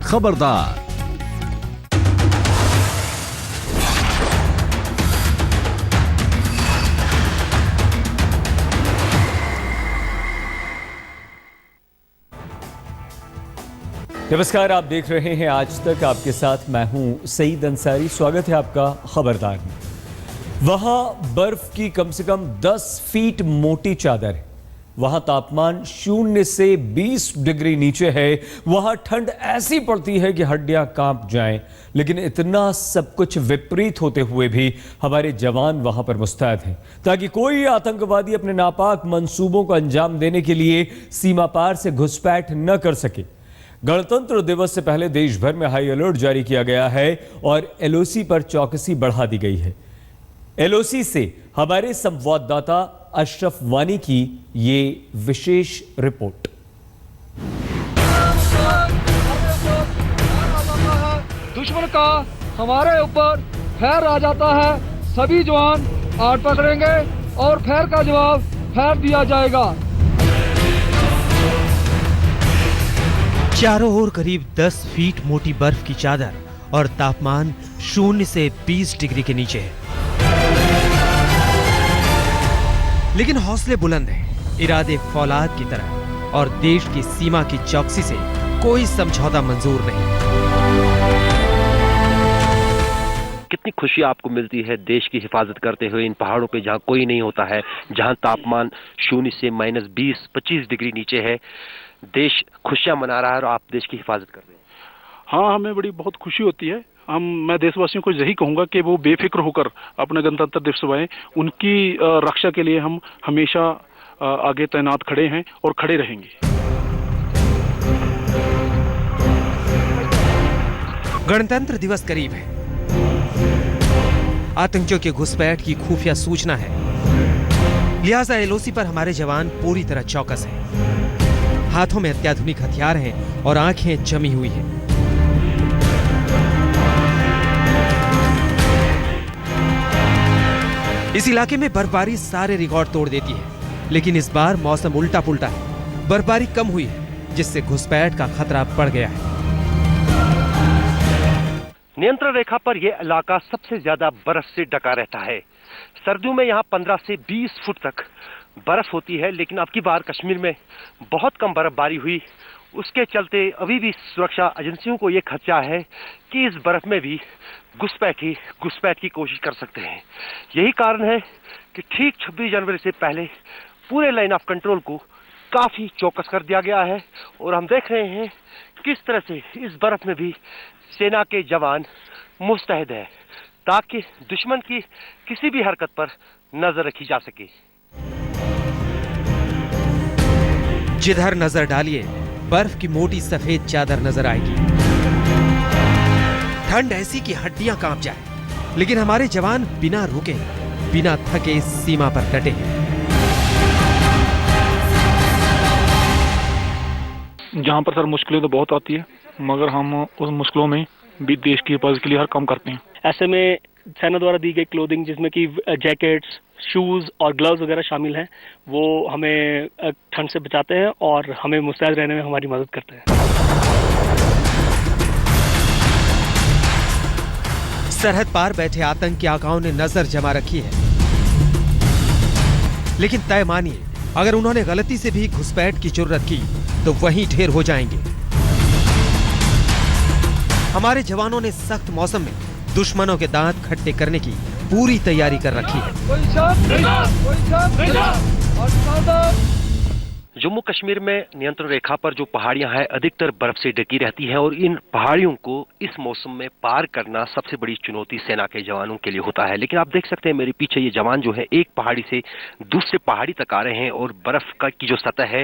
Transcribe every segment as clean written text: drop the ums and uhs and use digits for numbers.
खबरदार। नमस्कार, आप देख रहे हैं आज तक। आपके साथ मैं हूं सईद अंसारी। स्वागत है आपका खबरदार में। वहां बर्फ की कम से कम 10 फीट मोटी चादर है। वहां तापमान 0 से 20 डिग्री नीचे है। वहां ठंड ऐसी पड़ती है कि हड्डियां कांप जाएं। लेकिन इतना सब कुछ विपरीत होते हुए भी हमारे जवान वहां पर मुस्तैद हैं, ताकि कोई आतंकवादी अपने नापाक मंसूबों को अंजाम देने के लिए सीमा पार से घुसपैठ न कर सके। गणतंत्र दिवस से पहले देश भर में हाई अलर्ट जारी किया गया है और एलओसी पर चौकसी बढ़ा दी गई है। एलओसी से हमारे संवाददाता अशरफ वानी की ये विशेष रिपोर्ट। दुश्मन का हमारे ऊपर फैर आ जाता है, सभी जवान आड़ पकड़ेंगे और फैर का जवाब फैर दिया जाएगा। चारों ओर करीब 10 फीट मोटी बर्फ की चादर और तापमान 0 से 20 डिग्री के नीचे है। लेकिन हौसले बुलंद हैं, इरादे फौलाद की तरह, और देश की सीमा की चौकसी से कोई समझौता मंजूर नहीं। कितनी खुशी आपको मिलती है देश की हिफाजत करते हुए इन पहाड़ों पे जहाँ कोई नहीं होता है, जहाँ तापमान 0 से -20-25 डिग्री नीचे है। देश खुशियां मना रहा है और आप देश की हिफाजत कर रहे हैं। हाँ, हमें बहुत खुशी होती है। मैं देशवासियों को यही कहूंगा कि वो बेफिक्र होकर अपने गणतंत्र दिवस में उनकी रक्षा के लिए हम हमेशा आगे तैनात खड़े हैं और खड़े रहेंगे। गणतंत्र दिवस करीब है। आतंकियों के घुसपैठ की खुफिया सूचना है, लिहाजा एलओसी पर हमारे जवान पूरी तरह चौकस हैं। हाथों में अत्याधुनिक हथियार हैं और आंखें जमी हुई हैं। इस इलाके में बर्फबारी सारे रिकॉर्ड तोड़ देती है, लेकिन इस बार मौसम उल्टा पुल्टा है। बर्फबारी कम हुई है, जिससे घुसपैठ का खतरा बढ़ गया है। नियंत्रण रेखा पर यह इलाका सबसे ज्यादा बर्फ से ढका रहता है। सर्दियों में यहाँ 15 से 20 फुट तक बर्फ होती है, लेकिन अब की बार कश्मीर में बहुत कम बर्फबारी हुई। उसके चलते अभी भी सुरक्षा एजेंसियों को यह खदशा है कि इस बर्फ में भी घुसपैठ की कोशिश कर सकते हैं। यही कारण है कि ठीक 26 जनवरी से पहले पूरे लाइन ऑफ कंट्रोल को काफी चौकस कर दिया गया है और हम देख रहे हैं किस तरह से इस बर्फ में भी सेना के जवान मुस्तैद है, ताकि दुश्मन की किसी भी हरकत पर नजर रखी जा सके। जिधर नजर डालिए बर्फ की मोटी सफेद चादर नजर आएगी। ठंड ऐसी कि हड्डियां कांप जाए, लेकिन हमारे जवान बिना रुके, बिना थके सीमा पर डटे हैं। जहाँ पर सर मुश्किलें तो बहुत आती है, मगर हम उस मुश्किलों में भी देश की हिफाजत के लिए हर काम करते हैं। ऐसे में सेना द्वारा दी गई क्लोथिंग, जिसमें कि जैकेट्स, शूज और ग्लव्स वगैरह शामिल हैं, वो हमें ठंड से बचाते हैं और हमें मुस्तैद रहने में हमारी मदद करते हैं। सरहद पार बैठे आतंकी आकाओं ने नजर जमा रखी है, लेकिन तय मानिए, अगर उन्होंने गलती से भी घुसपैठ की जुर्रत की तो वहीं ढेर हो जाएंगे। हमारे जवानों ने सख्त मौसम में दुश्मनों के दांत खट्टे करने की पूरी तैयारी कर रखी है। जम्मू कश्मीर में नियंत्रण रेखा पर जो पहाड़ियां हैं अधिकतर बर्फ से ढकी रहती हैं और इन पहाड़ियों को इस मौसम में पार करना सबसे बड़ी चुनौती सेना के जवानों के लिए होता है। लेकिन आप देख सकते हैं मेरे पीछे ये जवान जो है एक पहाड़ी से दूसरे पहाड़ी तक आ रहे हैं और बर्फ का की जो सतह है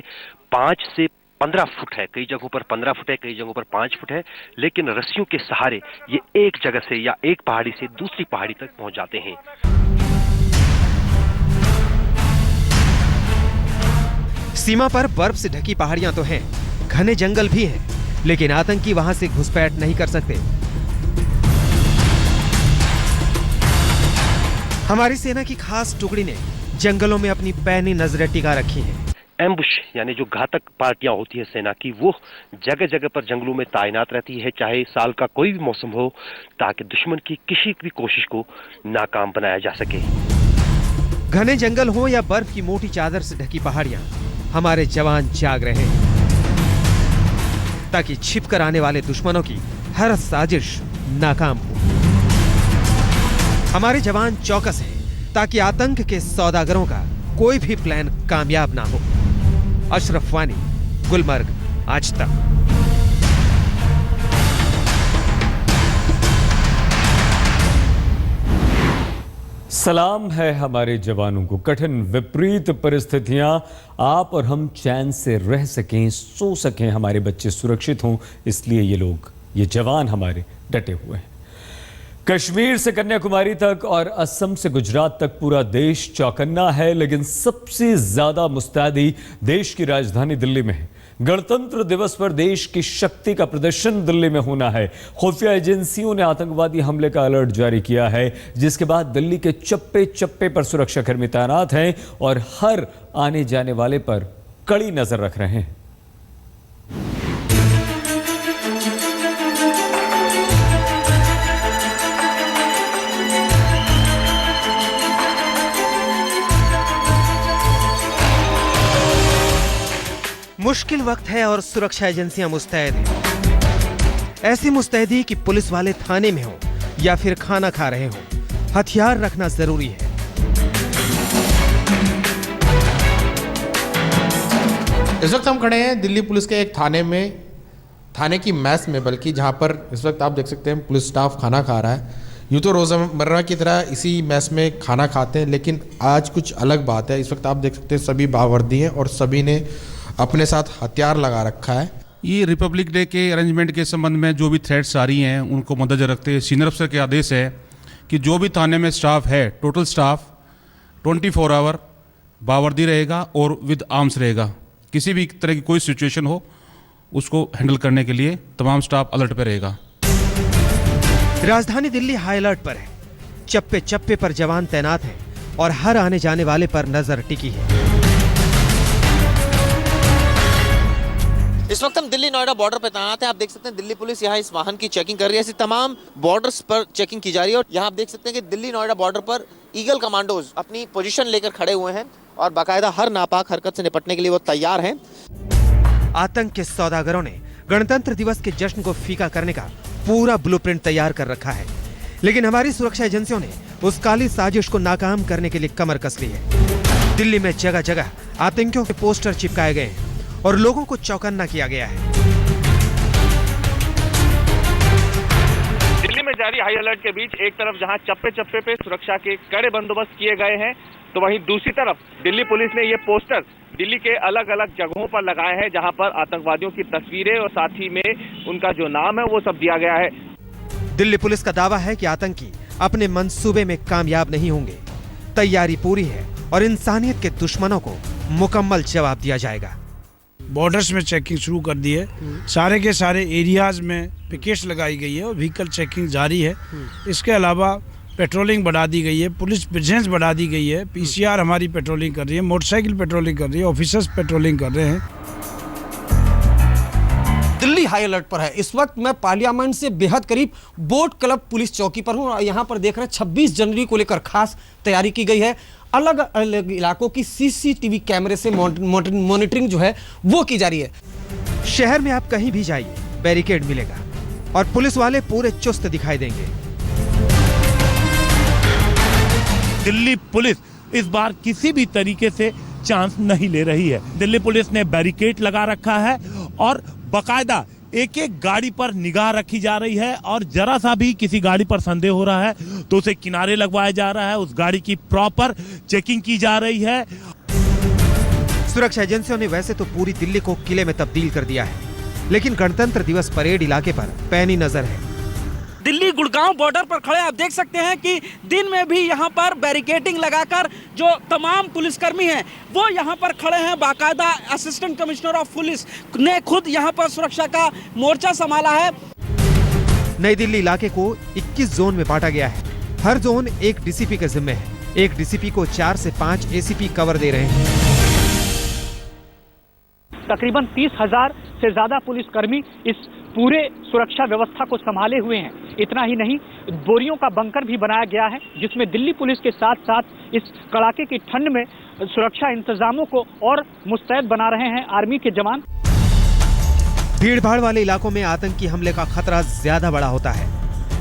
5 से 15 फुट है, कई जगहों पर 15 फुट है, कई जगहों पर 5 फुट है, लेकिन रस्सियों के सहारे ये एक जगह से या एक पहाड़ी से दूसरी पहाड़ी तक पहुंच जाते हैं। सीमा पर बर्फ से ढकी पहाड़ियां तो हैं, घने जंगल भी हैं, लेकिन आतंकी वहां से घुसपैठ नहीं कर सकते। हमारी सेना की खास टुकड़ी ने जंगलों में अपनी पैनी नजरें टिका रखी हैं। एम्बुश यानी जो घातक पार्टियां होती है सेना की, वो जगह जगह पर जंगलों में तैनात रहती है, चाहे साल का कोई भी मौसम हो, ताकि दुश्मन की किसी भी कोशिश को नाकाम बनाया जा सके। घने जंगल हो या बर्फ की मोटी चादर से ढकी पहाड़ियां, हमारे जवान जाग रहे हैं ताकि छिपकर आने वाले दुश्मनों की हर साजिश नाकाम हो। हमारे जवान चौकस हैं ताकि आतंक के सौदागरों का कोई भी प्लान कामयाब ना हो। अशरफ वानी, गुलमर्ग, आज तक। सलाम है हमारे जवानों को। कठिन विपरीत परिस्थितियां आप और हम चैन से रह सकें, सो सकें, हमारे बच्चे सुरक्षित हों, इसलिए ये जवान हमारे डटे हुए हैं। कश्मीर से कन्याकुमारी तक और असम से गुजरात तक पूरा देश चौकन्ना है, लेकिन सबसे ज्यादा मुस्तैदी देश की राजधानी दिल्ली में है। गणतंत्र दिवस पर देश की शक्ति का प्रदर्शन दिल्ली में होना है। खुफिया एजेंसियों ने आतंकवादी हमले का अलर्ट जारी किया है, जिसके बाद दिल्ली के चप्पे चप्पे पर सुरक्षाकर्मी तैनात हैं और हर आने जाने वाले पर कड़ी नजर रख रहे हैं। मुश्किल वक्त है और सुरक्षा एजेंसियां मुस्तैद हैं। ऐसी मुस्तैदी कि पुलिस वाले थाने में हो या फिर खाना खा रहे हो, हथियार रखना जरूरी है। इस वक्त हम खड़े हैं दिल्ली पुलिस के एक थाने की मैस में, बल्कि जहां पर इस वक्त आप देख सकते हैं पुलिस स्टाफ खाना खा रहा है। यूँ तो रोज़मर्रा की तरह इसी मैस में खाना खाते हैं, लेकिन आज कुछ अलग बात है। इस वक्त आप देख सकते हैं सभी बावर्दी हैं और सभी ने अपने साथ हथियार लगा रखा है। ये रिपब्लिक डे के अरेंजमेंट के संबंध में जो भी थ्रेट्स आ रही हैं उनको मद्देनजर रखते हुए सीनियर अफसर के आदेश है कि जो भी थाने में स्टाफ है, टोटल स्टाफ 24 आवर बावर्दी रहेगा और विद आर्म्स रहेगा। किसी भी तरह की कोई सिचुएशन हो उसको हैंडल करने के लिए तमाम स्टाफ अलर्ट पर रहेगा। राजधानी दिल्ली हाई अलर्ट पर है। चप्पे चप्पे पर जवान तैनात हैं और हर आने जाने वाले पर नजर टिकी है। इस वक्त हम दिल्ली नोएडा बॉर्डर पर तैनात हैं। आप देख सकते हैं दिल्ली पुलिस यहाँ इस वाहन की चेकिंग कर रही है। ऐसी तमाम बॉर्डर्स पर चेकिंग की जा रही है और यहाँ आप देख सकते हैं कि दिल्ली नोएडा बॉर्डर पर ईगल कमांडोज अपनी पोजीशन लेकर खड़े हुए हैं और बाकायदा हर नापाक हरकत से निपटने के लिए वो तैयार हैं। आतंक के सौदागरों ने गणतंत्र दिवस के जश्न को फीका करने का पूरा ब्लूप्रिंट तैयार कर रखा है, लेकिन हमारी सुरक्षा एजेंसियों ने उस काली साजिश को नाकाम करने के लिए कमर कस ली है। दिल्ली में जगह जगह आतंकियों के पोस्टर चिपकाए गए हैं और लोगों को चौकन्ना किया गया है। दिल्ली में जारी हाई अलर्ट के बीच एक तरफ जहां चप्पे चप्पे पे सुरक्षा के कड़े बंदोबस्त किए गए हैं, तो वहीं दूसरी तरफ दिल्ली पुलिस ने ये पोस्टर दिल्ली के अलग अलग जगहों पर लगाए हैं जहां पर आतंकवादियों की तस्वीरें और साथ ही में उनका जो नाम है वो सब दिया गया है। दिल्ली पुलिस का दावा है कि आतंकी अपने मंसूबे में कामयाब नहीं होंगे। तैयारी पूरी है और इंसानियत के दुश्मनों को मुकम्मल जवाब दिया जाएगा। बॉर्डर्स में चेकिंग शुरू कर दी है, सारे के सारे एरियाज में पिकेट्स लगाई गई है और व्हीकल चेकिंग जारी है। इसके अलावा पेट्रोलिंग बढ़ा दी गई है, पुलिस प्रेजेंस बढ़ा दी गई है, पीसीआर हमारी पेट्रोलिंग कर रही है, मोटरसाइकिल पेट्रोलिंग कर रही है, ऑफिसर्स पेट्रोलिंग कर रहे हैं। दिल्ली हाई अलर्ट पर है। इस वक्त मैं पार्लियामेंट से बेहद करीब बोट क्लब पुलिस चौकी पर हूँ और यहाँ पर देख रहे हैं 26 जनवरी को लेकर खास तैयारी की गई है। अलग अलग इलाकों की सीसीटीवी कैमरे से मॉनिटरिंग जो है वो की जा रही है। शहर में आप कहीं भी जाइए बैरिकेड मिलेगा और पुलिस वाले पूरे चुस्त दिखाई देंगे। दिल्ली पुलिस इस बार किसी भी तरीके से चांस नहीं ले रही है। दिल्ली पुलिस ने बैरिकेड लगा रखा है और बाकायदा एक एक गाड़ी पर निगाह रखी जा रही है और जरा सा भी किसी गाड़ी पर संदेह हो रहा है तो उसे किनारे लगवाया जा रहा है, उस गाड़ी की प्रॉपर चेकिंग की जा रही है। सुरक्षा एजेंसियों ने वैसे तो पूरी दिल्ली को किले में तब्दील कर दिया है, लेकिन गणतंत्र दिवस परेड इलाके पर पैनी नजर है। दिल्ली गुड़गांव बॉर्डर पर खड़े आप देख सकते हैं कि दिन में भी यहाँ पर बैरिकेडिंग लगाकर जो तमाम पुलिसकर्मी हैं वो यहाँ पर खड़े हैं। बाकायदा असिस्टेंट कमिश्नर ऑफ पुलिस ने खुद यहाँ पर सुरक्षा का मोर्चा संभाला है। नई दिल्ली इलाके को 21 जोन में बांटा गया है। हर जोन एक डीसीपी के जिम्मे है। एक डीसीपी को 4 से 5 एसीपी कवर दे रहे हैं। तकरीबन 30,000 से ज़्यादा पुलिसकर्मी इस पूरे सुरक्षा व्यवस्था को संभाले हुए हैं। इतना ही नहीं, बोरियों का बंकर भी बनाया गया है, जिसमें दिल्ली पुलिस के साथ साथ इस कड़ाके की ठंड में सुरक्षा इंतजामों को और मुस्तैद बना रहे हैं आर्मी के जवान। भीड़ भाड़ वाले इलाकों में आतंकी हमले का खतरा ज्यादा बड़ा होता है,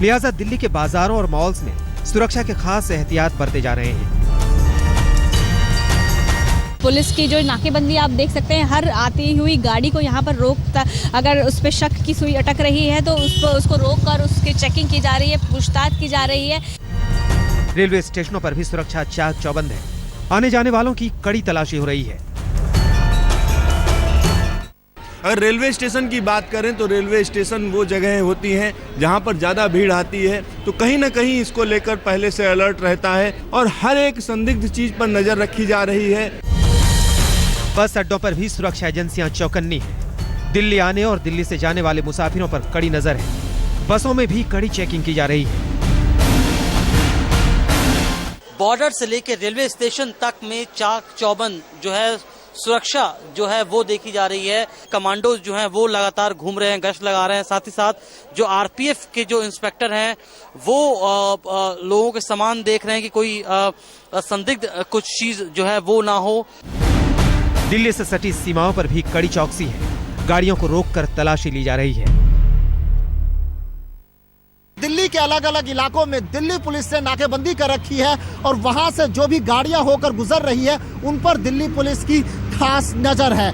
लिहाजा दिल्ली के बाजारों और मॉल्स में सुरक्षा के खास एहतियात बरते जा रहे हैं। पुलिस की जो नाकेबंदी आप देख सकते हैं, हर आती हुई गाड़ी को यहाँ पर रोकता, अगर उस पर शक की सुई अटक रही है तो उसको रोककर उसकी चेकिंग की जा रही है, पूछताछ की जा रही है। रेलवे स्टेशनों पर भी सुरक्षा चाक चौबंद है, आने जाने वालों की कड़ी तलाशी हो रही है। अगर रेलवे स्टेशन की बात करें तो रेलवे स्टेशन वो जगह होती हैं जहां पर ज़्यादा भीड़ आती है, तो कहीं ना कहीं इसको लेकर पहले से अलर्ट रहता है और हर एक संदिग्ध चीज पर नजर रखी जा रही है। बस अड्डों पर भी सुरक्षा एजेंसियां चौकन्नी हैं। दिल्ली आने और दिल्ली से जाने वाले मुसाफिरों पर कड़ी नजर है। बसों में भी कड़ी चेकिंग की जा रही है। बॉर्डर से लेकर रेलवे स्टेशन तक में चाक चौबंद जो है सुरक्षा जो है वो देखी जा रही है। कमांडोज जो हैं वो लगातार घूम रहे हैं, गश्त लगा रहे हैं। साथ ही साथ जो आरपीएफ के जो इंस्पेक्टर हैं वो लोगों के सामान देख रहे हैं कि कोई संदिग्ध कुछ चीज जो है वो ना हो। दिल्ली से सटी सीमाओं पर भी कड़ी चौकसी है। गाड़ियों को रोककर तलाशी ली जा रही है। दिल्ली के अलग अलग इलाकों में दिल्ली पुलिस ने नाकेबंदी कर रखी है और वहां से जो भी गाड़ियां होकर गुजर रही है उन पर दिल्ली पुलिस की खास नजर है।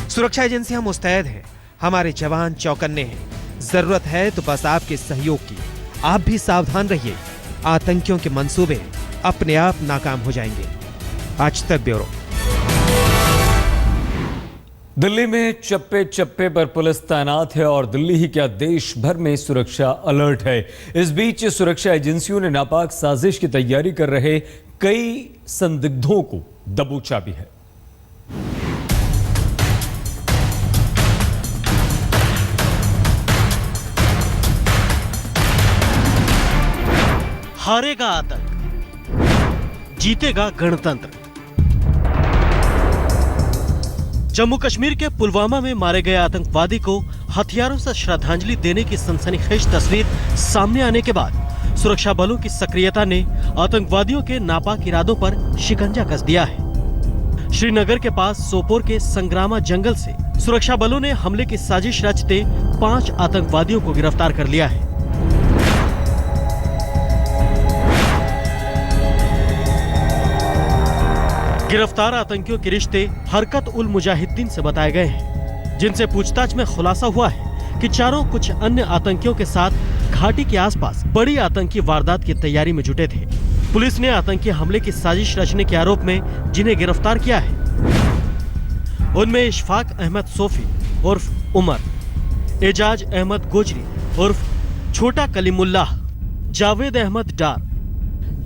सुरक्षा एजेंसियां मुस्तैद हैं, हमारे जवान चौकन्ने हैं। जरूरत है तो बस आपके सहयोग की। आप भी सावधान रहिए, आतंकियों के मंसूबे अपने आप नाकाम हो जाएंगे। आज तक ब्यूरो। दिल्ली में चप्पे चप्पे पर पुलिस तैनात है और दिल्ली ही क्या देश भर में सुरक्षा अलर्ट है। इस बीच सुरक्षा एजेंसियों ने नापाक साजिश की तैयारी कर रहे कई संदिग्धों को दबोचा भी है। हारेगा आतंक, जीतेगा गणतंत्र। जम्मू कश्मीर के पुलवामा में मारे गए आतंकवादी को हथियारों से श्रद्धांजलि देने की सनसनीखेज तस्वीर सामने आने के बाद सुरक्षा बलों की सक्रियता ने आतंकवादियों के नापाक इरादों पर शिकंजा कस दिया है। श्रीनगर के पास सोपोर के संग्रामा जंगल से सुरक्षा बलों ने हमले की साजिश रचते 5 आतंकवादियों को गिरफ्तार कर लिया है। गिरफ्तार आतंकियों के रिश्ते हरकत उल मुजाहिदीन से बताए गए हैं, जिनसे पूछताछ में खुलासा हुआ है कि चारों कुछ अन्य आतंकियों के साथ घाटी के आसपास बड़ी आतंकी वारदात की तैयारी में जुटे थे। पुलिस ने आतंकी हमले की साजिश रचने के आरोप में जिन्हें गिरफ्तार किया है उनमें इशफाक अहमद सोफी उर्फ उमर, एजाज अहमद गोजरी उर्फ छोटा कलीमुल्लाह, जावेद अहमद डार,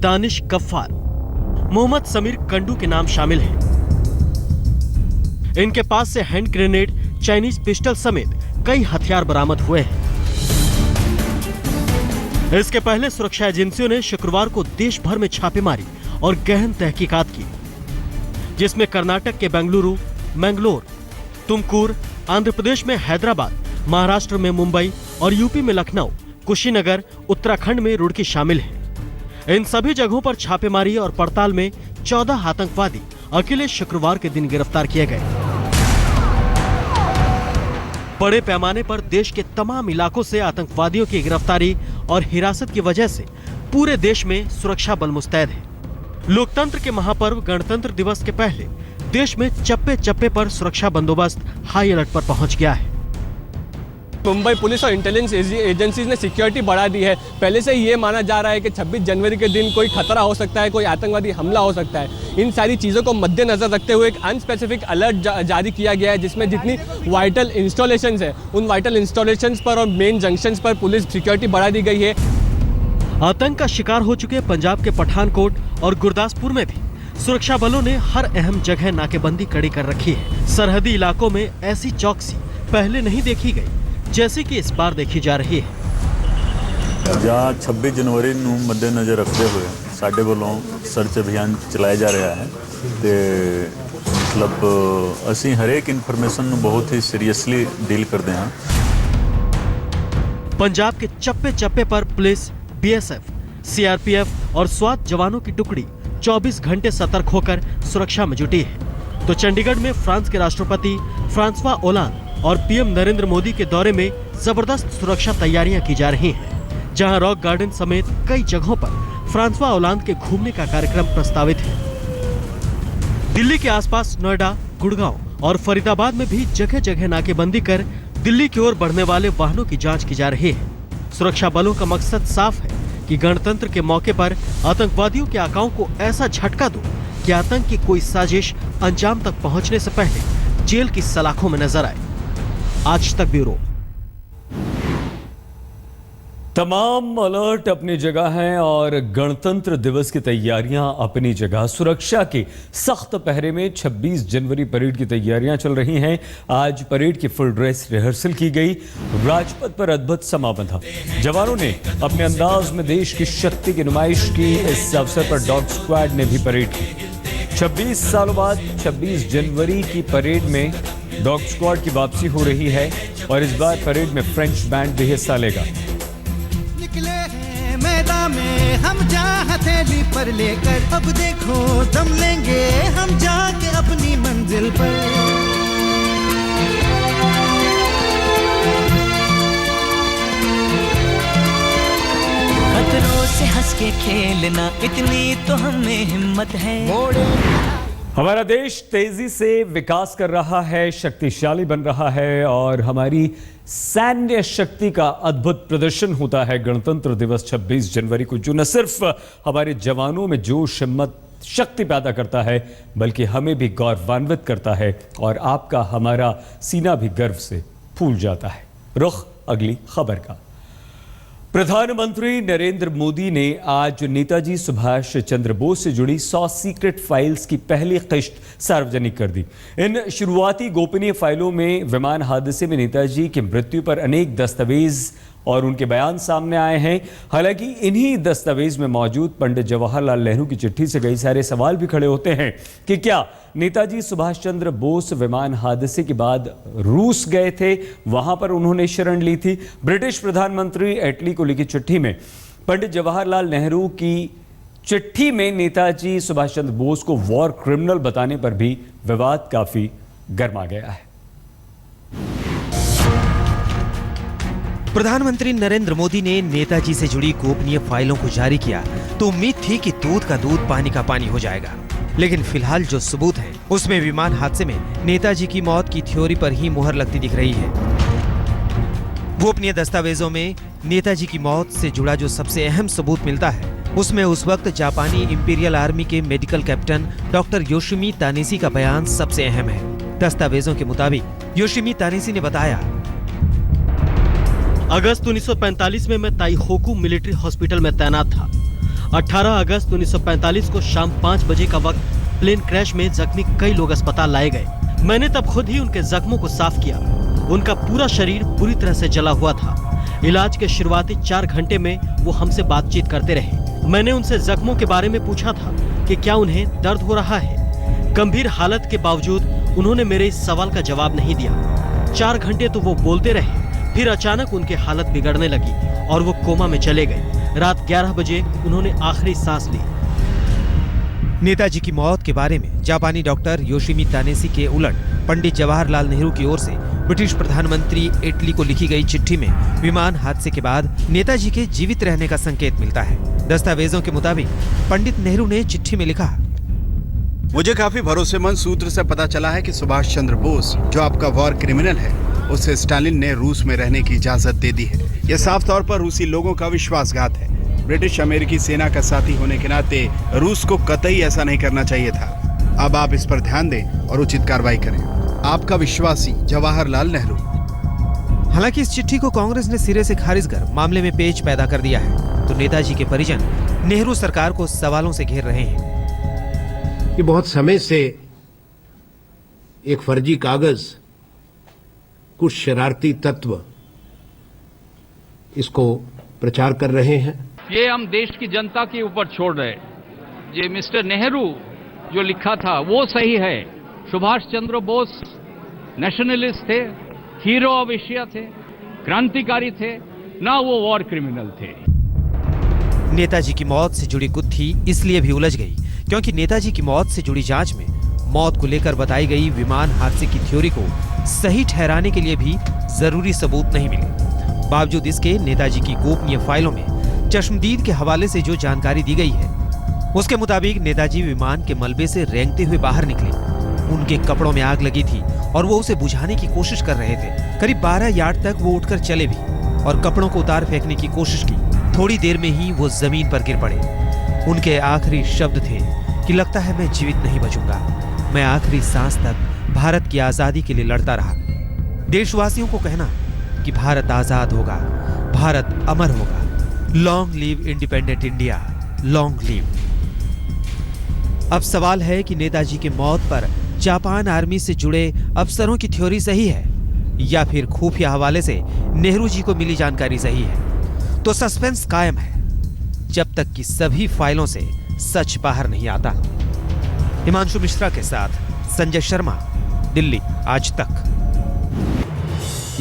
दानिश गफ्फार, मोहम्मद समीर कंडू के नाम शामिल हैं। इनके पास से हैंड ग्रेनेड, चाइनीज पिस्टल समेत कई हथियार बरामद हुए हैं। इसके पहले सुरक्षा एजेंसियों ने शुक्रवार को देश भर में छापेमारी और गहन तहकीकात की, जिसमें कर्नाटक के बेंगलुरु, मैंगलोर, तुमकुर, आंध्र प्रदेश में हैदराबाद, महाराष्ट्र में मुंबई और यूपी में लखनऊ, कुशीनगर, उत्तराखंड में रुड़की शामिल है। इन सभी जगहों पर छापेमारी और पड़ताल में 14 आतंकवादी अकेले शुक्रवार के दिन गिरफ्तार किए गए। बड़े पैमाने पर देश के तमाम इलाकों से आतंकवादियों की गिरफ्तारी और हिरासत की वजह से पूरे देश में सुरक्षा बल मुस्तैद है। लोकतंत्र के महापर्व गणतंत्र दिवस के पहले देश में चप्पे चप्पे पर सुरक्षा बंदोबस्त हाई अलर्ट पर पहुंच गया है। मुंबई पुलिस और इंटेलिजेंस एजेंसीज ने सिक्योरिटी बढ़ा दी है। पहले से ये माना जा रहा है कि 26 जनवरी के दिन कोई खतरा हो सकता है, कोई आतंकवादी हमला हो सकता है। इन सारी चीज़ों को मद्देनजर रखते हुए एक अनस्पेसिफिक अलर्ट जारी किया गया है, जिसमें जितनी वाइटल इंस्टॉलेशंस है उन वाइटल इंस्टॉलेशंस पर और मेन जंक्शंस पर पुलिस सिक्योरिटी बढ़ा दी गई है। आतंक का शिकार हो चुके पंजाब के पठानकोट और गुरदासपुर में भी सुरक्षा बलों ने हर अहम जगह नाकेबंदी कड़ी कर रखी है। सरहदी इलाकों में ऐसी चौकसी पहले नहीं देखी गई जैसे कि इस बार देखी जा रही है। जहाँ 26 जनवरी ਨੂੰ मद्देनजर रखते हुए ਸਾਡੇ ਵੱਲੋਂ सर्च अभियान चलाया जा रहा है ਤੇ मतलब ਅਸੀਂ हरेक इन्फॉर्मेशन बहुत ही सीरियसली डील करते हैं। पंजाब के चप्पे चप्पे पर पुलिस, बीएसएफ, सीआरपीएफ और स्वात जवानों की टुकड़ी 24 घंटे सतर्क होकर सुरक्षा में जुटी है। तो चंडीगढ़ में फ्रांस के राष्ट्रपति फ्रांसवा ओलांद और पीएम नरेंद्र मोदी के दौरे में जबरदस्त सुरक्षा तैयारियां की जा रही हैं, जहां रॉक गार्डन समेत कई जगहों पर फ्रांसवा ओलांद के घूमने का कार्यक्रम प्रस्तावित है। दिल्ली के आसपास नोएडा, गुड़गांव और फरीदाबाद में भी जगह जगह नाकेबंदी कर दिल्ली की ओर बढ़ने वाले वाहनों की जांच की जा रही है। सुरक्षा बलों का मकसद साफ है कि गणतंत्र के मौके पर आतंकवादियों के आकाओं को ऐसा झटका दो कि आतंक की कोई साजिश अंजाम तक पहुंचने से पहले जेल की सलाखों में नजर आए। आज तक ब्यूरो। तमाम अलर्ट अपनी जगह हैं और गणतंत्र दिवस की तैयारियां अपनी जगह। सुरक्षा के सख्त पहरे में 26 जनवरी परेड की तैयारियां चल रही हैं। आज परेड की फुल ड्रेस रिहर्सल की गई। राजपथ पर अद्भुत समा बंधा। जवानों ने अपने अंदाज में देश की शक्ति की नुमाइश की। इस अवसर पर डॉग स्क्वाड ने भी परेड की। 26 सालों बाद 26 जनवरी की परेड में डॉग स्क्वाड की वापसी हो रही है और इस बार परेड में फ्रेंच बैंड भी हिस्सा लेगा। मैदान में हम जा हथेली पर लेकर, अब देखो दम लेंगे हम जाके अपनी मंजिल पर। खतरों से हंस के खेलना, इतनी तो हमें हिम्मत है। हमारा देश तेजी से विकास कर रहा है, शक्तिशाली बन रहा है और हमारी सैन्य शक्ति का अद्भुत प्रदर्शन होता है गणतंत्र दिवस 26 जनवरी को, जो न सिर्फ हमारे जवानों में जोश, हिम्मत, शक्ति पैदा करता है बल्कि हमें भी गौरवान्वित करता है और आपका हमारा सीना भी गर्व से फूल जाता है। रुख अगली खबर का। प्रधानमंत्री नरेंद्र मोदी ने आज नेताजी सुभाष चंद्र बोस से जुड़ी 100 सीक्रेट फाइल्स की पहली किश्त सार्वजनिक कर दी। इन शुरुआती गोपनीय फाइलों में विमान हादसे में नेताजी की मृत्यु पर अनेक दस्तावेज और उनके बयान सामने आए हैं। हालांकि इन्हीं दस्तावेज में मौजूद पंडित जवाहरलाल नेहरू की चिट्ठी से कई सारे सवाल भी खड़े होते हैं कि क्या नेताजी सुभाष चंद्र बोस विमान हादसे के बाद रूस गए थे, वहां पर उन्होंने शरण ली थी। ब्रिटिश प्रधानमंत्री एटली को लिखी चिट्ठी में पंडित जवाहरलाल नेहरू की चिट्ठी में नेताजी सुभाष चंद्र बोस को वॉर क्रिमिनल बताने पर भी विवाद काफी गर्मा गया है। प्रधानमंत्री नरेंद्र मोदी ने नेताजी से जुड़ी गोपनीय फाइलों को जारी किया तो उम्मीद थी कि दूध का दूध पानी का पानी हो जाएगा, लेकिन फिलहाल जो सबूत है उसमें विमान हादसे में नेताजी की मौत की थ्योरी पर ही मुहर लगती दिख रही है। गोपनीय दस्तावेजों में नेताजी की मौत से जुड़ा जो सबसे अहम सबूत मिलता है उसमें उस वक्त जापानी इंपीरियल आर्मी के मेडिकल कैप्टन डॉक्टर योशिमी तानेशी का बयान सबसे अहम है। दस्तावेजों के मुताबिक योशिमी तानेशी ने बताया, अगस्त 1945 में मैं ताइहोकू मिलिट्री हॉस्पिटल में तैनात था। 18 अगस्त 1945 को शाम 5 बजे का वक्त प्लेन क्रैश में जख्मी कई लोग अस्पताल लाए गए। मैंने तब खुद ही उनके जख्मों को साफ किया। उनका पूरा शरीर बुरी तरह से जला हुआ था। इलाज के शुरुआती 4 घंटे में वो हमसे बातचीत करते रहे। मैंने उनसे जख्मों के बारे में पूछा था कि क्या उन्हें दर्द हो रहा है। गंभीर हालत के बावजूद उन्होंने मेरे इस सवाल का जवाब नहीं दिया। 4 घंटे तो वो बोलते रहे, फिर अचानक उनकी हालत बिगड़ने लगी और वो कोमा में चले गए। रात 11 बजे उन्होंने आखिरी सांस ली। नेताजी की मौत के बारे में जापानी डॉक्टर योशिमी तानेशी के उलट पंडित जवाहरलाल नेहरू की ओर से ब्रिटिश प्रधानमंत्री एटली को लिखी गई चिट्ठी में विमान हादसे के बाद नेताजी के जीवित रहने का संकेत मिलता है। दस्तावेजों के मुताबिक पंडित नेहरू ने चिट्ठी में लिखा, मुझे काफी भरोसेमंद सूत्र से पता चला है कि सुभाष चंद्र बोस, जो आपका वॉर क्रिमिनल है, उसे स्टालिन ने रूस में रहने की इजाजत दे दी है। यह साफ तौर पर रूसी लोगों का विश्वासघात है। ब्रिटिश अमेरिकी सेना का साथी होने के नाते रूस को कतई ऐसा नहीं करना चाहिए था। अब आप इस पर ध्यान दें और उचित कार्रवाई करें। आपका विश्वासी जवाहरलाल नेहरू। हालांकि इस चिट्ठी को कांग्रेस ने सिरे से खारिज कर मामले में पेच पैदा कर दिया है, तो नेताजी के परिजन नेहरू सरकार को सवालों से घेर रहे हैं। ये बहुत समय से एक फर्जी कागज, कुछ शरारती तत्व इसको प्रचार कर रहे हैं। ये हम देश की जनता के ऊपर छोड़ रहे। ये मिस्टर नेहरू जो लिखा था वो सही है, सुभाष चंद्र बोस नेशनलिस्ट थे, हीरो ऑफ एशिया थे, क्रांतिकारी थे, ना वो वॉर क्रिमिनल थे। नेताजी की मौत से जुड़ी गुत्थी इसलिए भी उलझ गई क्योंकि नेताजी की मौत से जुड़ी जांच में मौत को लेकर बताई गई विमान हादसे की थ्योरी को सही ठहराने के लिए भी जरूरी सबूत नहीं मिले। बावजूद इसके नेताजी की गोपनीय फाइलों में चश्मदीद के हवाले से जो जानकारी दी गई है उसके मुताबिक नेताजी विमान के मलबे से रेंगते हुए बाहर निकले। उनके कपड़ों में आग लगी थी और वो उसे बुझाने की कोशिश कर रहे थे। करीब 12 यार्ड तक वो उठकर चले भी और कपड़ों को उतार फेंकने की कोशिश की। थोड़ी देर में ही वो जमीन पर गिर पड़े। उनके आखिरी शब्द थे कि लगता है मैं जीवित नहीं बचूंगा। मैं आखिरी सांस तक भारत की आजादी के लिए लड़ता रहा। देशवासियों को कहना कि भारत आजाद होगा, भारत अमर होगा। Long live independent India, long live. अब सवाल है कि नेताजी की मौत पर जापान आर्मी से जुड़े अफसरों की थ्योरी सही है या फिर खुफिया हवाले से नेहरू जी को मिली जानकारी सही है। तो सस्पेंस कायम है जब तक कि सभी फाइलों से सच बाहर नहीं आता। हिमांशु मिश्रा के साथ संजय शर्मा, दिल्ली आज तक।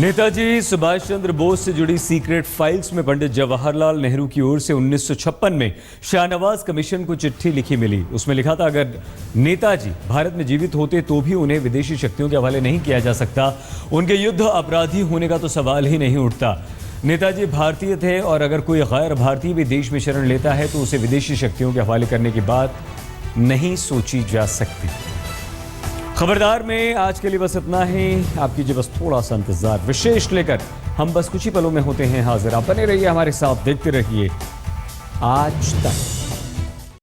नेताजी सुभाष चंद्र बोस से जुड़ी सीक्रेट फाइल्स में पंडित जवाहरलाल नेहरू की ओर से 1956 में शाहनवाज कमीशन को चिट्ठी लिखी मिली। उसमें लिखा था अगर नेताजी भारत में जीवित होते तो भी उन्हें विदेशी शक्तियों के हवाले नहीं किया जा सकता। उनके युद्ध अपराधी होने का तो सवाल ही नहीं उठता। नेताजी भारतीय थे और अगर कोई गैर भारतीय भी देश में शरण लेता है तो उसे विदेशी शक्तियों के हवाले करने की बात नहीं सोची जा सकती। खबरदार में आज के लिए बस इतना ही। आप कीजिए बस थोड़ा सा इंतजार, विशेष लेकर हम बस कुछ ही पलों में होते हैं हाजिर। आप बने रहिए हमारे साथ, देखते रहिए आज तक।